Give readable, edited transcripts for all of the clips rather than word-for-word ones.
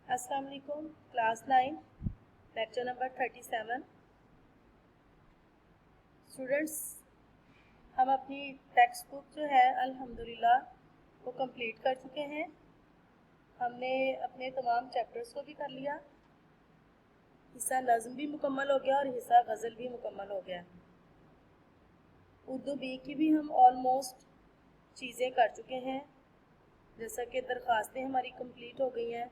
अस्सलाम वालेकुम। Class 9 lecture number 37। Students, हम अपनी टेक्स्ट बुक जो है अल्हम्दुलिल्लाह वो कंप्लीट कर चुके हैं। हमने अपने तमाम चैप्टर्स को भी कर लिया। हिस्सा नज़्म भी मुकम्मल हो गया और हिस्सा गज़ल भी मुकम्मल हो गया। उर्दू बी की भी हम ऑलमोस्ट चीज़ें कर चुके हैं, जैसा कि दरख्वास्तें हमारी कंप्लीट हो गई हैं।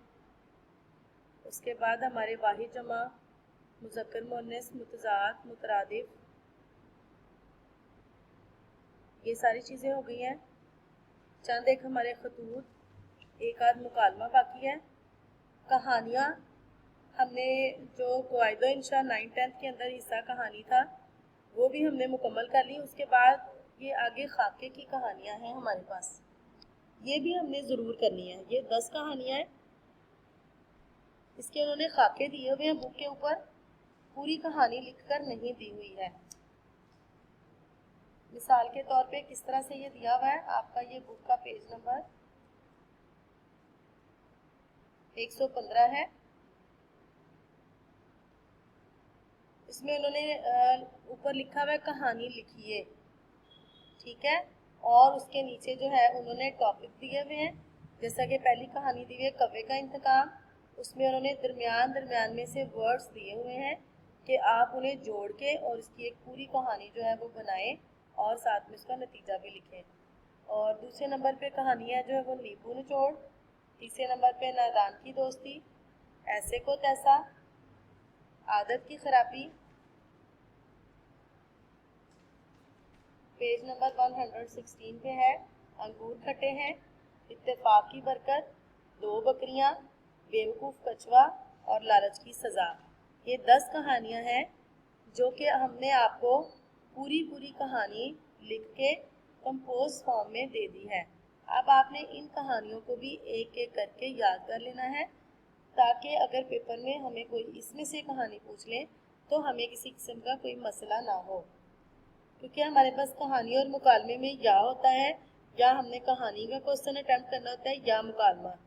उसके बाद हमारे वाहिद जमा, मुज़क्कर मुअन्नस, मुतज़ाद, मुतरादिफ, ये सारी चीज़ें हो गई हैं। चंद एक हमारे खतूत, एक आध मुकालमा बाकी है। कहानियाँ हमने जो क़वाइद इंशा 9-10 के अंदर हिस्सा कहानी था वो भी हमने मुकम्मल कर ली। उसके बाद ये आगे खाके की कहानियाँ हैं हमारे पास, ये भी हमने ज़रूर करनी है। ये 10 कहानियाँ हैं, इसके उन्होंने खाके दिए हुए हैं बुक के ऊपर, पूरी कहानी लिखकर नहीं दी हुई है। मिसाल के तौर पे किस तरह से ये दिया हुआ है, आपका ये बुक का पेज नंबर 115 है। इसमें उन्होंने ऊपर लिखा हुआ है कहानी लिखिए, ठीक है। और उसके नीचे जो है उन्होंने टॉपिक दिए हुए हैं। जैसा कि पहली कहानी दी हुई है कव्वे का इंतकाम, उसमें उन्होंने दरमियान में से वर्ड्स दिए हुए हैं कि आप उन्हें जोड़ के और इसकी एक पूरी कहानी जो है वो बनाएं और साथ में उसका नतीजा भी लिखें। और दूसरे नंबर पे कहानियाँ जो है वो नींबू निचोड़, तीसरे नंबर पे नादान की दोस्ती, ऐसे को तैसा, आदत की खराबी, पेज नंबर 116 पे है, अंगूर खट्टे हैं, इत्तेफाक की बरकत, दो बकरियां, बेवकूफ़ कछुआ और लालच की सज़ा। ये 10 कहानियाँ हैं जो कि हमने आपको पूरी कहानी लिख के कंपोज फॉर्म में दे दी है। अब आपने इन कहानियों को भी एक एक करके याद कर लेना है, ताकि अगर पेपर में हमें कोई इसमें से कहानी पूछ ले तो हमें किसी किस्म का कोई मसला ना हो, क्योंकि हमारे पास कहानी और मुकालमे में या होता है या हमने कहानी का क्वेश्चन अटेम्प्ट करना होता है या मुकालमा।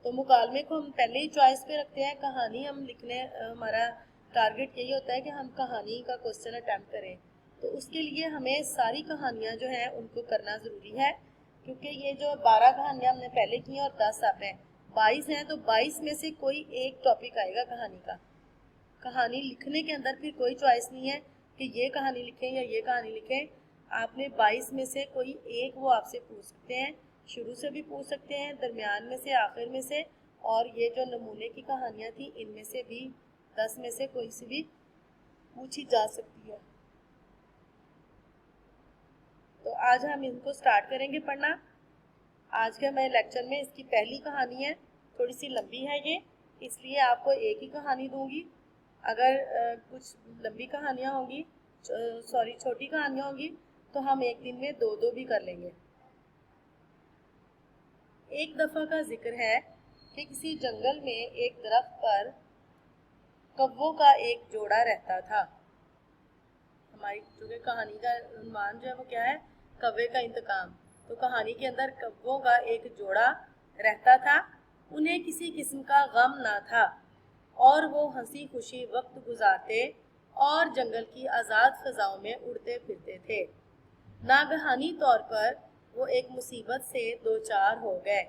तो मुकालमे को हम पहले ही चॉइस पे रखते हैं, कहानी हम लिखने हमारा टारगेट यही होता है कि हम कहानी का क्वेश्चन अटेम्प्ट करें। तो उसके लिए हमें सारी कहानियाँ जो हैं उनको करना ज़रूरी है, क्योंकि ये जो 12 कहानियाँ हमने पहले की हैं और 10 अब हैं, 22 हैं। तो 22 में से कोई एक टॉपिक आएगा कहानी का। कहानी लिखने के अंदर फिर कोई चॉइस नहीं है कि ये कहानी लिखें या ये कहानी लिखें। आपने 22 में से कोई एक वो आपसे पूछ सकते हैं, शुरू से भी पूछ सकते हैं, दरमियान में से, आखिर में से, और ये जो नमूने की कहानियाँ थी इनमें से भी 10 में से कोई सी भी पूछी जा सकती है। तो आज हम इनको स्टार्ट करेंगे पढ़ना। आज के हमारे लेक्चर में इसकी पहली कहानी है, थोड़ी सी लंबी है ये, इसलिए आपको एक ही कहानी दूंगी। अगर कुछ लंबी कहानियाँ होंगी, छोटी कहानियाँ होंगी, तो हम एक दिन में 2-2 भी कर लेंगे। एक दफ़ा का जिक्र है कि किसी जंगल में एक दरख्त पर कव्वों का एक जोड़ा रहता था। हमारी जो कहानी का उन्वान जो है वो क्या है, कव्वे का इंतकाम। तो कहानी के अंदर कव्वों का एक जोड़ा रहता था, उन्हें किसी किस्म का गम ना था और वो हंसी खुशी वक्त गुजारते और जंगल की आज़ाद फ़ज़ाओं में उड़ते फिरते थे। नागहानी तौर पर वो एक मुसीबत से दो चार हो गए।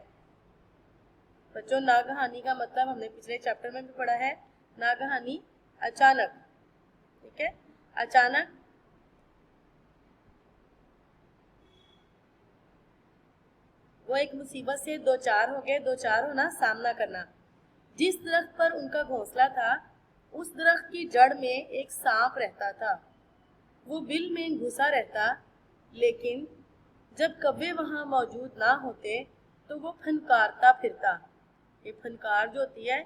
बच्चों, नागहानी का मतलब हमने पिछले चैप्टर में भी पढ़ा है। नागहानी अचानक, ठीक है, अचानक वो एक मुसीबत से दो चार हो गए। दो चार होना, सामना करना। जिस दरख्त पर उनका घोंसला था उस दरख्त की जड़ में एक सांप रहता था। वो बिल में घुसा रहता, लेकिन जब कव्वे वहाँ मौजूद ना होते तो वो फनकारता फिरता। ये फनकार जो होती है,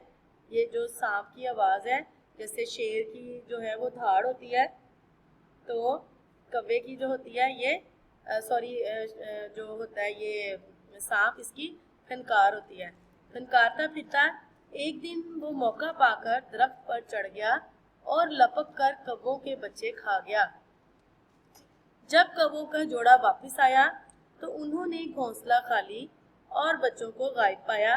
ये जो सांप की आवाज़ है, जैसे शेर की जो है वो धाड़ होती है, तो कव्वे की जो होती है ये जो होता है ये सांप, इसकी फनकार होती है। फनकारता फिरता एक दिन वो मौका पाकर दरख्त पर चढ़ गया और लपक कर कव्वों के बच्चे खा गया। जब कव्वों का जोड़ा वापस आया तो उन्होंने घोंसला खाली और बच्चों को गायब पाया।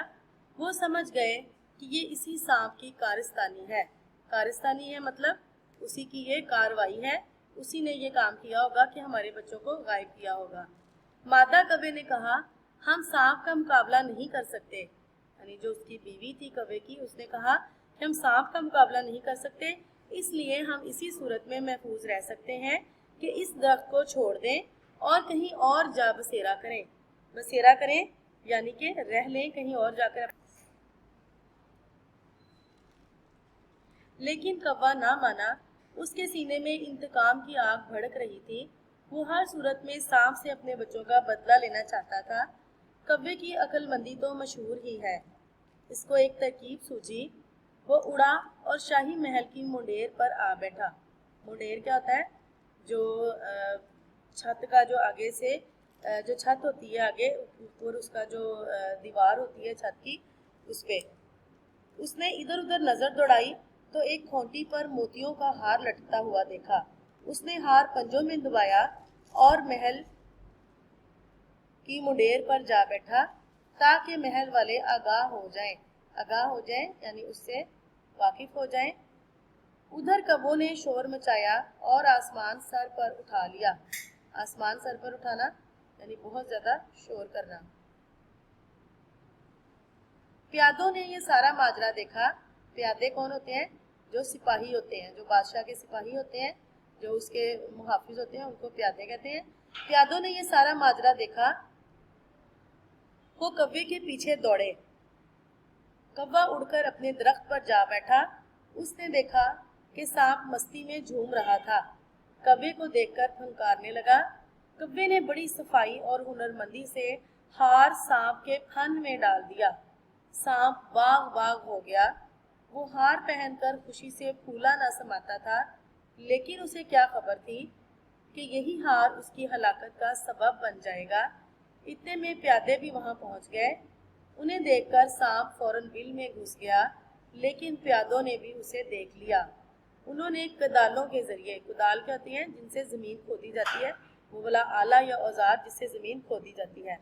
वो समझ गए कि ये इसी सांप की कारस्तानी है। कारस्तानी है मतलब उसी की ये कार्रवाई है, उसी ने ये काम किया होगा कि हमारे बच्चों को गायब किया होगा। मादा कौवे ने कहा, हम सांप का मुकाबला नहीं कर सकते। यानी जो उसकी बीवी थी कौवे की, उसने कहा कि हम सांप का मुकाबला नहीं कर सकते, इसलिए हम इसी सूरत में महफूज रह सकते हैं कि इस दरख्त को छोड़ दें और कहीं और जा बसेरा करें। बसेरा करें यानी कि रह लें कहीं और जाकर। लेकिन कौवा ना माना। उसके सीने में इंतकाम की आग भड़क रही थी। वो हर सूरत में सांप से अपने बच्चों का बदला लेना चाहता था। कौवे की अक्लमंदी तो मशहूर ही है। इसको एक तरकीब सूझी। वो उड़ा और शाही महल की मुंडेर पर आ बैठा। मुंडेर क्या होता है? जो छत का जो आगे से जो छत होती है आगे और उसका जो दीवार होती है छत की, उस पे उसने इधर उधर नजर दौड़ाई तो एक खूंटी पर मोतियों का हार लटकता हुआ देखा। उसने हार पंजों में दबाया और महल की मुंडेर पर जा बैठा ताकि महल वाले आगाह हो जाएं यानी उससे वाकिफ हो जाएं। उधर कौवों ने शोर मचाया और आसमान सर पर उठा लिया। आसमान सर पर उठाना यानी बहुत ज्यादा शोर करना। प्यादों ने ये सारा माजरा देखा। प्यादे कौन होते हैं? जो सिपाही होते हैं, जो बादशाह के सिपाही होते हैं, जो उसके मुहाफिज होते हैं, उनको प्यादे कहते हैं। प्यादों ने ये सारा माजरा देखा। वो कौवे के पीछे दौड़े। कौवा उड़कर अपने दरख्त पर जा बैठा। उसने देखा कि सांप मस्ती में झूम रहा था। कौवे को देखकर फंकारने लगा। कौवे ने बड़ी सफाई और हुनरमंदी से हार सांप के फन में डाल दिया। सांप बाग बाग हो गया। वो हार पहनकर खुशी से फूला न समाता था, लेकिन उसे क्या खबर थी कि यही हार उसकी हलाकत का सबब बन जाएगा। इतने में प्यादे भी वहां पहुंच गए। उन्हें देखकर सांप फौरन बिल में घुस गया, लेकिन प्यादों ने भी उसे देख लिया। उन्होंने कुदालों के जरिए, कुदाल क्या होती है? जिनसे जमीन खोदी जाती है, वो वाला आला या औजार जिससे जमीन खोदी जाती है,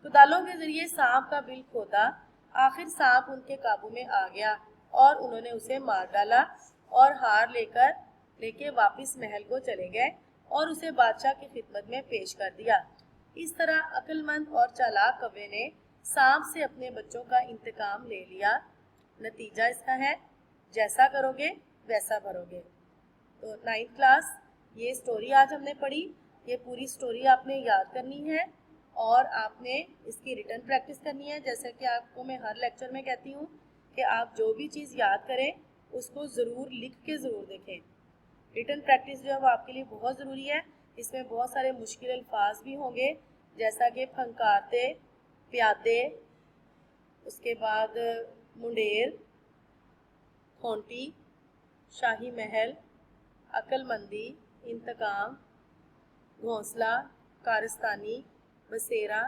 कुदालों के जरिए सांप का बिल खोदा। आखिर सांप उनके काबू में आ गया और उन्होंने उसे मार डाला और हार लेके वापस महल को चले गए और उसे बादशाह की खिदमत में पेश कर दिया। इस तरह अक्लमंद और चालाक कौवे ने सांप से अपने बच्चों का इंतकाम ले लिया। नतीजा इसका है, जैसा करोगे वैसा भरोगे। तो 9th क्लास ये स्टोरी आज हमने पढ़ी। ये पूरी स्टोरी आपने याद करनी है और आपने इसकी रिटन प्रैक्टिस करनी है। जैसे कि आपको मैं हर लेक्चर में कहती हूँ कि आप जो भी चीज़ याद करें उसको ज़रूर लिख के ज़रूर देखें। रिटन प्रैक्टिस जो है वो आपके लिए बहुत ज़रूरी है। इसमें बहुत सारे मुश्किल अल्फाज भी होंगे, जैसा कि फंकारते, प्यादे, उसके बाद मुंडेर, खूंटी, शाही महल, अक्लमंदी, इंतकाम, घोंसला, कारस्तानी, बसेरा।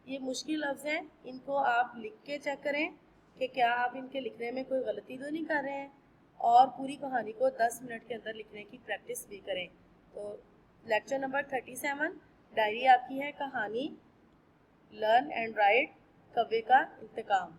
ये मुश्किल लफ्ज़ हैं। इनको आप लिख के चेक करें कि क्या आप इनके लिखने में कोई गलती तो नहीं कर रहे हैं, और पूरी कहानी को 10 मिनट के अंदर लिखने की प्रैक्टिस भी करें। तो लेक्चर नंबर 37 डायरी आपकी है, कहानी लर्न एंड राइट, कौवे का इंतकाम।